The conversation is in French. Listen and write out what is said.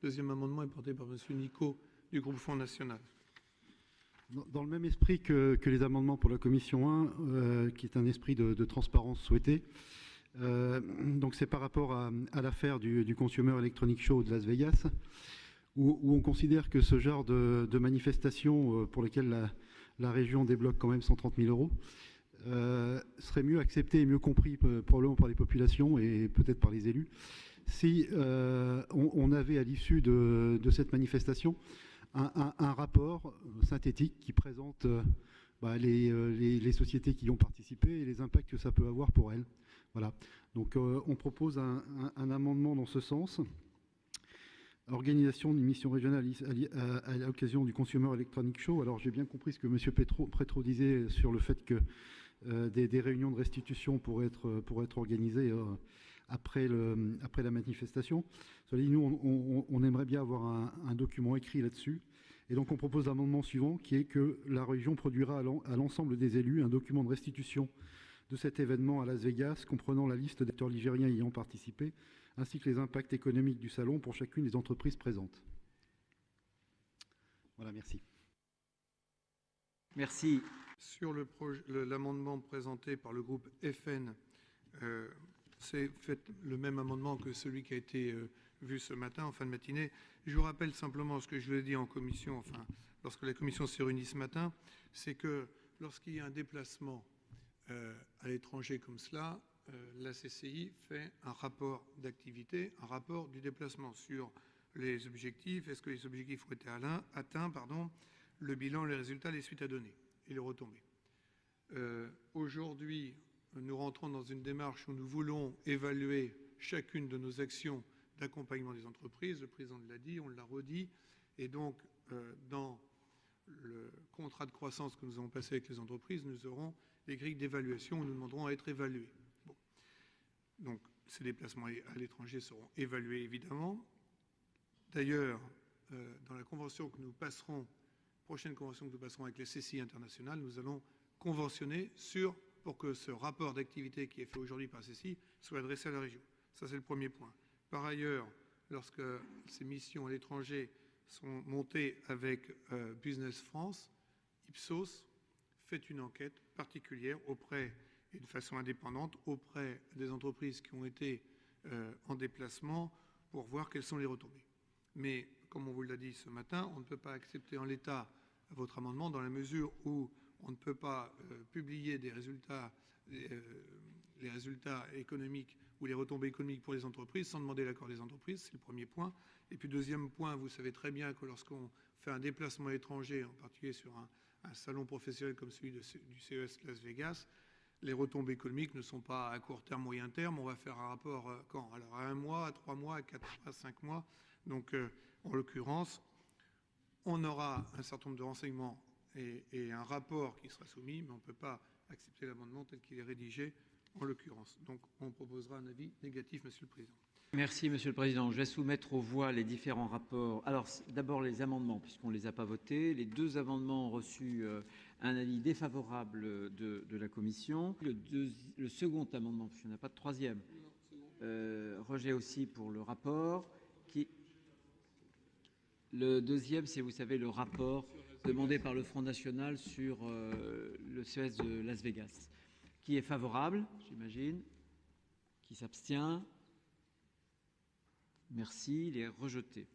Deuxième amendement est porté par M. Nicot du groupe Front National. Dans le même esprit que les amendements pour la commission 1, qui est un esprit de transparence souhaité, donc c'est par rapport à l'affaire du Consumer Electronics Show de Las Vegas, où on considère que ce genre de manifestations pour lesquelles la région débloque quand même 130 000 euros serait mieux accepté et mieux compris probablement par les populations et peut-être par les élus si on avait à l'issue de cette manifestation un rapport synthétique qui présente les sociétés qui y ont participé et les impacts que ça peut avoir pour elles. Voilà. Donc on propose un amendement dans ce sens. Organisation d'une mission régionale à l'occasion du Consumer Electronics Show. Alors j'ai bien compris ce que M. Prétro disait sur le fait que des réunions de restitution pourraient être organisées après la manifestation. Nous, on aimerait bien avoir un document écrit là-dessus. Et donc on propose l'amendement suivant qui est que la région produira à l'ensemble des élus un document de restitution de cet événement à Las Vegas, comprenant la liste d'acteurs ligériens ayant participé, ainsi que les impacts économiques du salon pour chacune des entreprises présentes. Voilà, merci. Merci. Sur l'amendement présenté par le groupe FN, c'est fait le même amendement que celui qui a été vu ce matin, en fin de matinée. Je vous rappelle simplement ce que je vous ai dit en commission, enfin, lorsque la commission s'est réunie ce matin, c'est que lorsqu'il y a un déplacement à l'étranger comme cela, la CCI fait un rapport d'activité, un rapport du déplacement sur les objectifs, est-ce que les objectifs ont été atteints, le bilan, les résultats, les suites à donner et les retombées. Aujourd'hui, nous rentrons dans une démarche où nous voulons évaluer chacune de nos actions d'accompagnement des entreprises. Le président l'a dit, on l'a redit. Et donc, dans le contrat de croissance que nous avons passé avec les entreprises, nous aurons des grilles d'évaluation où nous demanderons à être évalués. Bon. Donc, ces déplacements à l'étranger seront évalués, évidemment. D'ailleurs, dans la convention que nous passerons, prochaine convention que nous passerons avec les CCI internationales, nous allons conventionner pour que ce rapport d'activité qui est fait aujourd'hui par la CCI soit adressé à la région. Ça, c'est le premier point. Par ailleurs, lorsque ces missions à l'étranger sont montées avec Business France, Ipsos fait une enquête particulière auprès, et de façon indépendante, auprès des entreprises qui ont été en déplacement pour voir quelles sont les retombées. Mais, comme on vous l'a dit ce matin, on ne peut pas accepter en l'état votre amendement dans la mesure où on ne peut pas publier des résultats, les résultats économiques ou les retombées économiques pour les entreprises sans demander l'accord des entreprises, c'est le premier point. Et puis deuxième point, vous savez très bien que lorsqu'on fait un déplacement à l'étranger, en particulier sur un salon professionnel comme celui du CES Las Vegas, les retombées économiques ne sont pas à court terme, moyen terme. On va faire un rapport quand? Alors à 1 mois, à 3 mois, à 4 mois, à 5 mois. Donc en l'occurrence, on aura un certain nombre de renseignements et un rapport qui sera soumis, mais on ne peut pas accepter l'amendement tel qu'il est rédigé en l'occurrence. Donc on proposera un avis négatif, Monsieur le Président. Merci, Monsieur le Président. Je vais soumettre aux voix les différents rapports. Alors, d'abord les amendements, puisqu'on ne les a pas votés. Les deux amendements ont reçu un avis défavorable de la Commission. Le second amendement, puisqu'il n'y en a pas de troisième, rejet aussi pour le rapport. Le deuxième, c'est, vous savez, le rapport demandé par le Front National sur le CES de Las Vegas. Qui est favorable, j'imagine? Qui s'abstient? Merci, il est rejeté.